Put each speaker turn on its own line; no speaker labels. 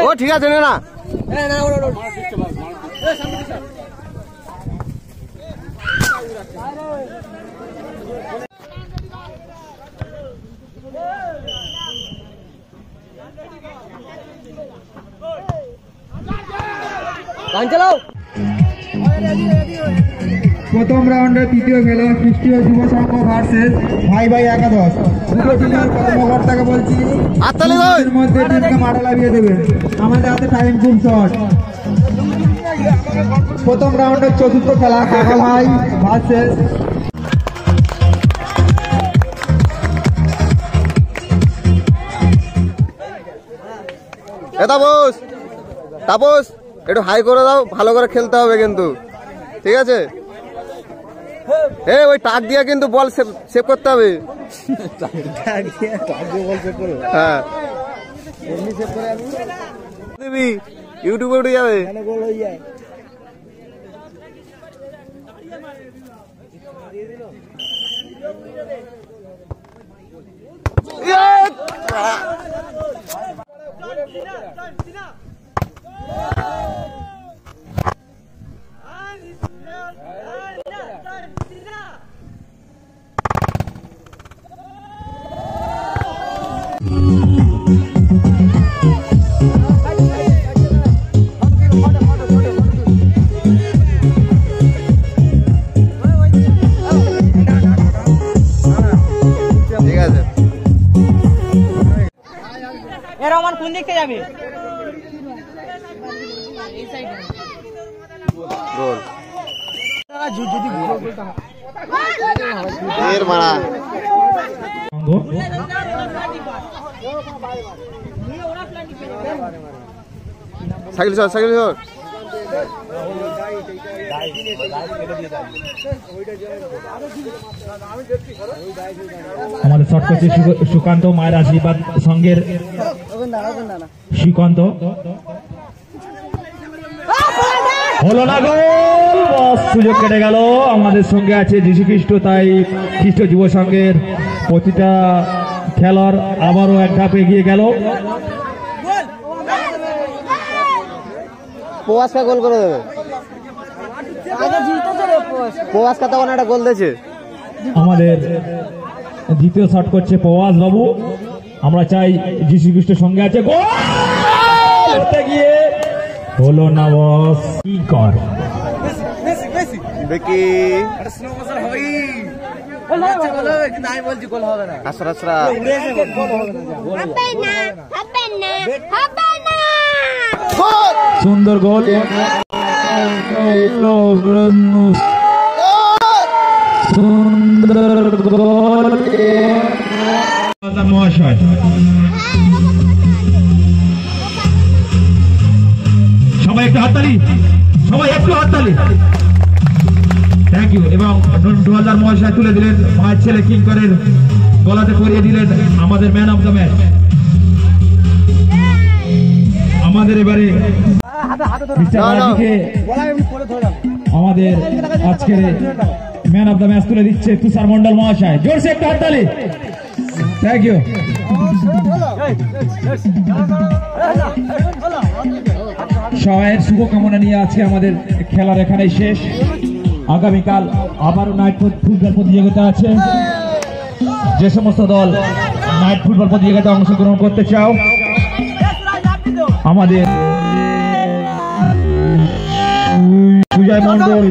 ও ঠিক আছে না
প্রথম রাউন্ডের তৃতীয় খেলা খ্রিস্টীয় যুব সংঘ ভার্সেস ভাই ভাই একাদশ। দুটো টিমের কর্মকর্তাকে বলছি এর মধ্যে টিমকে মাঠে লাগিয়ে দেবেন, আমাদের হাতে টাইম খুব শর্ট। প্রথম রাউন্ডের চতুর্থ খেলা কাকা ভাই ভার্সেস
তাপস। তাপস একটু হাই করে দাও, ভালো করে খেলতে হবে কিন্তু, ঠিক আছে? ওই টাক দিয়া কিন্তু বল সেভ করতে হবে। হ্যাঁ ইউটিউবে উঠে যাবে।
রহমান কোন দিকে যাবে?
গোল এর মারা সাইকেল সর সাইকেল সর।
আমাদের শর্ট করছে সুকান্ত, মায়ের আশীর্বাদ সঙ্গের সুকান্ত। হলো না গোল, সুযোগ কেটে গেল। আমাদের সঙ্গে আছে যীশু খ্রিস্ট, তাই খ্রিস্ট যুব সংঘের প্রতিটা খেলোয়াড় আবারও এক ধাপ এগিয়ে গেল।
প্রবাসকা গোল করে দেবে, প্রবাসকা তখন একটা গোল দিয়েছে।
আমাদের দ্বিতীয় শট করছে প্রবাস বাবু, আমরা চাই যীশু খ্রিস্টের সঙ্গে আছে। গোল করতে গিয়ে হলো না বস, কি কর
দেখি
সুন্দর গোল। সুন্দর গোল মহাশয়। সবাই একটু হাততালি, সবাই একটু হাততালি। Thank you. এবং ঢোলদার মহাশয় তুলে দিলেন, মায়ের ছেলে কিঙ্করের গলাতে পরিয়ে দিলেন আমাদের ম্যান অফ দ্য ম্যাচ। আমাদের এবারে আমাদের আজকের ম্যান অফ দ্য ম্যাচ তুলে দিচ্ছে তুষার মন্ডল মহাশয়। জোরসে একটা হাততালি। Thank you. সবাইয়ের শুভকামনা নিয়ে আজকে আমাদের খেলার এখানেই শেষ। আগামীকাল আবারও নাইট ফুটবল প্রতিযোগিতা আছে। যে সমস্ত দল নাইট ফুটবল প্রতিযোগিতায় অংশগ্রহণ করতে চাও, আমাদের সুজয় মন্ডল